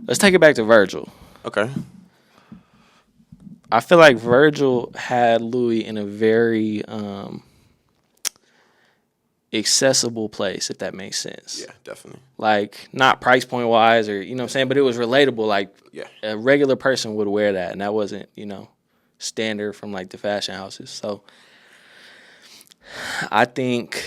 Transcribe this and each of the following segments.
Let's take it back to Virgil. Okay. I feel like Virgil had Louis in a very accessible place, if that makes sense. Yeah, definitely. Like, not price point wise or, you know what I'm saying, but it was relatable. Like, Yeah. a regular person would wear that, and that wasn't, you know, standard from, like, the fashion houses. So, I think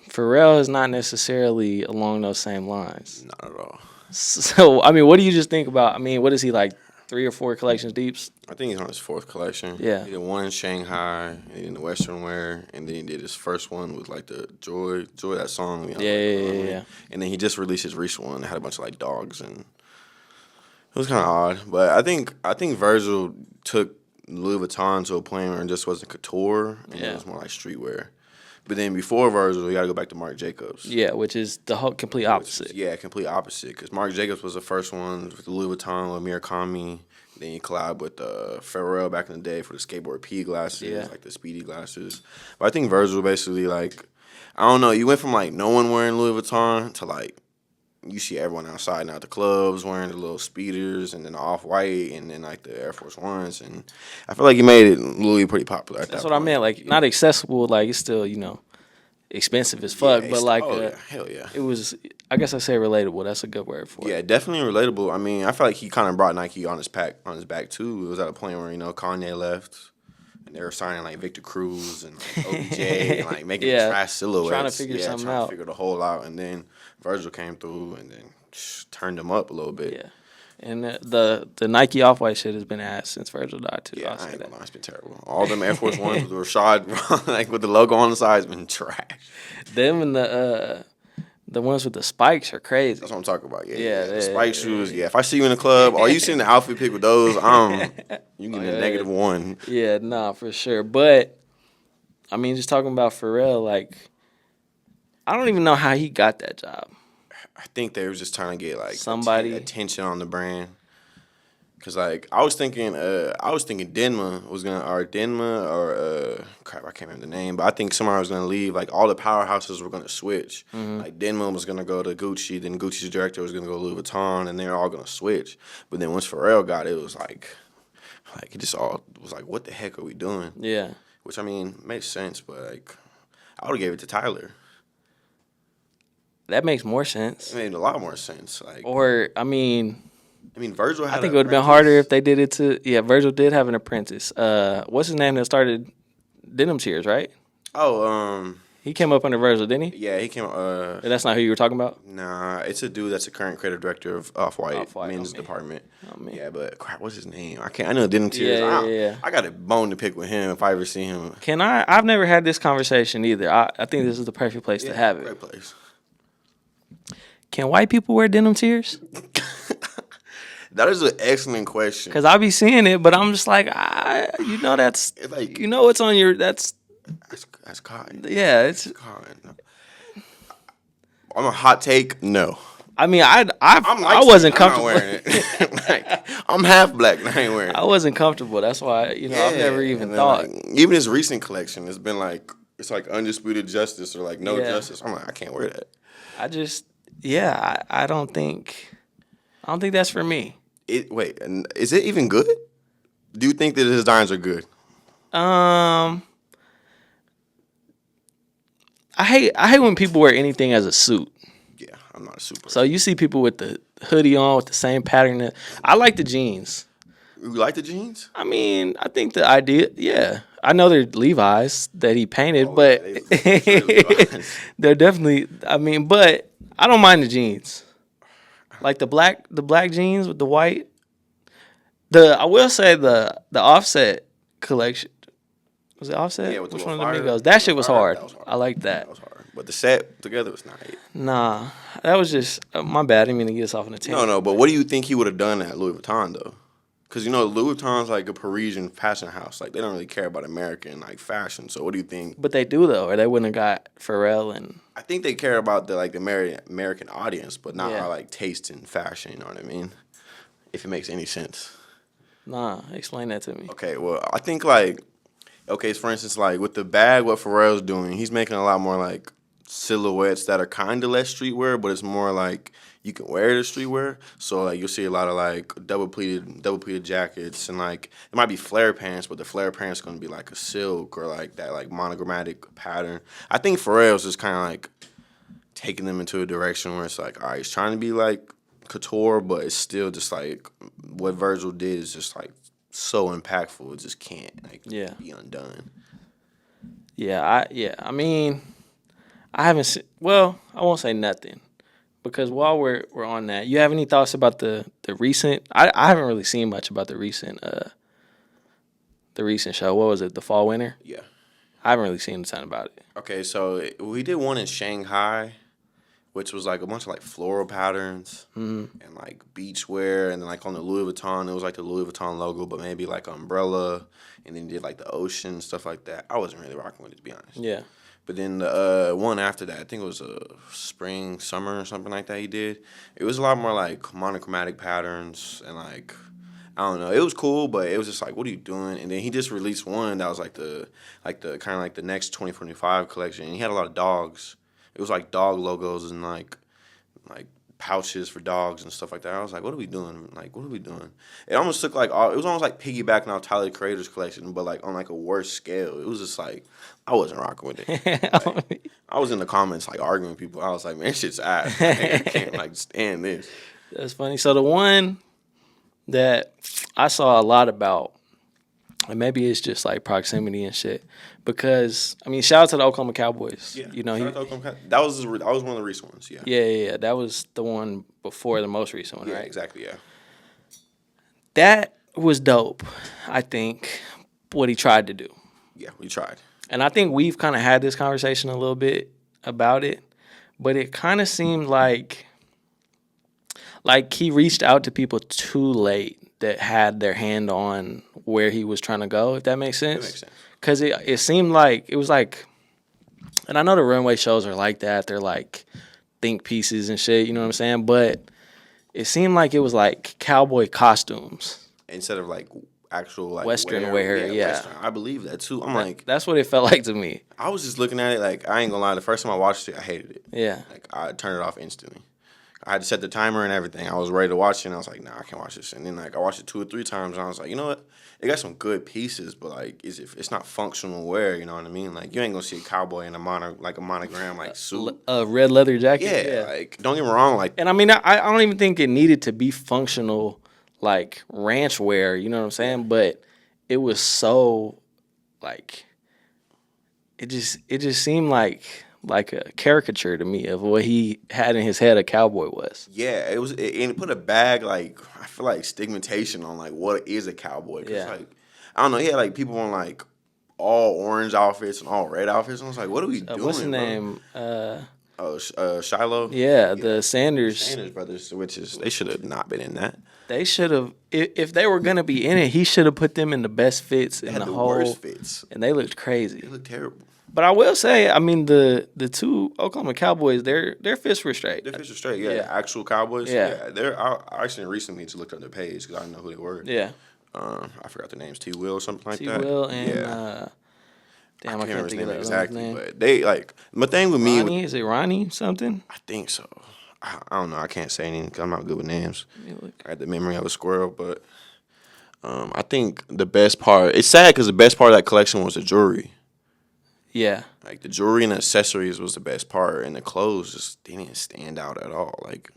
Pharrell is not necessarily along those same lines. Not at all. So, I mean, what do you just think about? I mean, what is he, like, 3 or 4 collections deep? I think he's on his 4th collection. Yeah. He did one in Shanghai, and then the Western wear, and then he did his first one with like the Joy that song. You know, Yeah. And then he just released his recent one that had a bunch of like dogs, and it was kind of odd. But I think Virgil took Louis Vuitton to a point where it just wasn't couture, and it was more like streetwear. But then before Virgil, you got to go back to Marc Jacobs. Yeah, which is the whole complete opposite. Complete opposite. Because Marc Jacobs was the first one with the Louis Vuitton with Murakami. Then you collab with Pharrell back in the day for the skateboard P glasses, like the speedy glasses. But I think Virgil basically, like, I don't know, you went from, like, no one wearing Louis Vuitton to, like, you see everyone outside now at the clubs wearing the little speeders and then the Off-White and then, like, the Air Force Ones. And I feel like you made it Louis pretty popular at that point. That's what I meant. Like, not accessible. Like, it's still, you know, expensive as fuck. But, like, hell yeah. It was, I guess I say relatable. That's a good word for it. Yeah, definitely relatable. I mean, I feel like he kind of brought Nike on his back, too. It was at a point where, you know, Kanye left. And they were signing, like, Victor Cruz and like, OBJ and, like, making trash silhouettes. Trying to figure something out. Trying to figure the whole out. And then Virgil came through and then turned them up a little bit. Yeah. And the Nike Off-White shit has been ass since Virgil died, too. Yeah, I ain't gonna lie, it's been terrible. All them Air Force Ones with the Rashad, like, with the logo on the side has been trash. Them and the ones with the spikes are crazy. That's what I'm talking about. Yeah, the spike shoes. Yeah, if I see you in the club, or you seen the outfit pick with those, you get a -1. Yeah, nah, for sure. But I mean, just talking about Pharrell, like, I don't even know how he got that job. I think they were just trying to get like somebody attention on the brand. Cause like I was thinking Denma was gonna crap, I can't remember the name, but I think somebody was gonna leave. Like all the powerhouses were gonna switch. Like Denma was gonna go to Gucci, then Gucci's director was gonna go to Louis Vuitton, and they're all gonna switch. But then once Pharrell got it, it was like it just all was like, what the heck are we doing? Yeah. Which I mean makes sense, but like I would have gave it to Tyler. That makes more sense. It made a lot more sense. Like, or I mean, Virgil had I think it would have been harder if they did it to. Yeah, Virgil did have an apprentice. What's his name that started Denim Tears, right? Oh, he came up under Virgil, didn't he? Yeah, he came. That's not who you were talking about. Nah, it's a dude that's the current creative director of Off-White men's department. Oh, man. Yeah, but crap, what's his name? I know Denim Tears. Yeah. I got a bone to pick with him if I ever see him. I've never had this conversation either. I think this is the perfect place to have it. Great place. Can white people wear Denim Tears? That is an excellent question. Because I be seeing it, but I'm just like, that's like, what's on your that's cotton. Yeah, it's cotton. I'm a hot take. No. I mean, I wasn't comfortable wearing it. Like, I'm half black and I ain't wearing it. I wasn't comfortable. That's why I've never even thought. Like, even his recent collection has been like it's like Undisputed Justice or like No Justice. I'm like, I can't wear that. I don't think that's for me. Wait, is it even good? Do you think that his designs are good? I hate when people wear anything as a suit. Yeah, I'm not a super. So you see people with the hoodie on with the same pattern. I like the jeans. You like the jeans? I mean, I think the idea. Yeah, I know they're Levi's that he painted, but they're definitely. I mean, but I don't mind the jeans. Like the black jeans with the white. I will say the Offset collection. Was it Offset? Yeah, with the Which one fire, of the Migos? That shit was hard. That was hard. I like that. That was hard. But the set together was not it. Nah, that was just my bad. I didn't mean to get us off on a tangent. No, but what do you think he would have done at Louis Vuitton though? Because Louis Vuitton's like a Parisian fashion house. Like they don't really care about American like fashion. So what do you think? But they do though, or they wouldn't have got Pharrell and. I think they care about the American audience, but not our like taste in fashion. You know what I mean? If it makes any sense. Nah, explain that to me. Okay, well I think for instance like with the bag, what Pharrell's doing, he's making a lot more like silhouettes that are kind of less streetwear, but it's more like you can wear it as streetwear. So like you'll see a lot of like double pleated jackets, and like it might be flare pants, but the flare pants gonna be like a silk or like that like monogrammatic pattern. I think Pharrell's just kind of like taking them into a direction where it's like, all right, he's trying to be like couture, but it's still just like what Virgil did is just like so impactful. It just can't like be undone. I mean, I haven't seen, well, I won't say nothing, because while we're on that, you have any thoughts about the recent? I haven't really seen much about the recent show. What was it? The fall winter? Yeah. I haven't really seen a ton about it. Okay, so we did one in Shanghai, which was like a bunch of like floral patterns and like beachwear, and then like on the Louis Vuitton, it was like the Louis Vuitton logo, but maybe like umbrella, and then you did like the ocean, stuff like that. I wasn't really rocking with it, to be honest. Yeah. But then the one after that, I think it was a spring, summer, or something like that he did. It was a lot more like monochromatic patterns and like, I don't know. It was cool, but it was just like, what are you doing? And then he just released one that was like the kind of like the next 2025 collection. And he had a lot of dogs. It was like dog logos and like pouches for dogs and stuff like that. I was like, what are we doing? Like, what are we doing? It almost took like it was almost like piggybacking off Tyler the Creator's collection, but like on like a worse scale. It was just like I wasn't rocking with it. Like, I was in the comments like arguing with people. I was like, man, shit's ass. I can't like stand this. That's funny. So the one that I saw a lot about, and maybe it's just like proximity and shit, because I mean, shout out to the Oklahoma Cowboys. Yeah, you know, that was one of the recent ones. Yeah. Yeah. That was the one before the most recent one, yeah, right? Exactly. Yeah. That was dope. I think what he tried to do. Yeah, we tried. And I think we've kind of had this conversation a little bit about it, but it kind of seemed like he reached out to people too late that had their hand on where he was trying to go, if that makes sense. That makes sense. Because it seemed like, it was like, and I know the runway shows are like that. They're like think pieces and shit, you know what I'm saying? But it seemed like it was like cowboy costumes. Instead of like actual like Western wear, yeah. Western. I believe that too. I'm like, that's what it felt like to me. I was just looking at it like, I ain't gonna lie, the first time I watched it, I hated it. Yeah. Like I turned it off instantly. I had to set the timer and everything. I was ready to watch it, and I was like, nah, I can't watch this. And then like I watched it 2 or 3 times, and I was like, you know what? It got some good pieces, but like, it's not functional wear. You know what I mean? Like you ain't gonna see a cowboy in a monogram like suit, a red leather jacket. Yeah, like don't get me wrong, like. And I mean, I don't even think it needed to be functional, like ranch wear. You know what I'm saying? But it was so, like, it just seemed like a caricature to me of what he had in his head a cowboy was. Yeah, and it put a bag, like, I feel like stigmatization on like what is a cowboy. Cause like, I don't know, he had like people on like all orange outfits and all red outfits, and I was like, what are we doing? What's the name? Shiloh. Yeah, the Sanders brothers, they should have not been in that. They should have, if they were gonna be in it, he should have put them in the best fits in the whole. Worst fits, and they looked crazy. They looked terrible. But I will say, I mean, the 2 Oklahoma Cowboys, their fits were straight. Their fits were straight. Yeah, the actual Cowboys. Yeah. I actually recently just looked up their page because I didn't know who they were. Yeah. I forgot their names. T. Will or something like that. T. Will and damn, I can't think of that exactly. name. But they like my thing with Ronnie, is it Ronnie something? I think so. I don't know. I can't say anything because I'm not good with names. I had the memory of a squirrel, but I think the best part. It's sad because the best part of that collection was the jewelry. Yeah. Like the jewelry and the accessories was the best part, and the clothes just didn't stand out at all. Like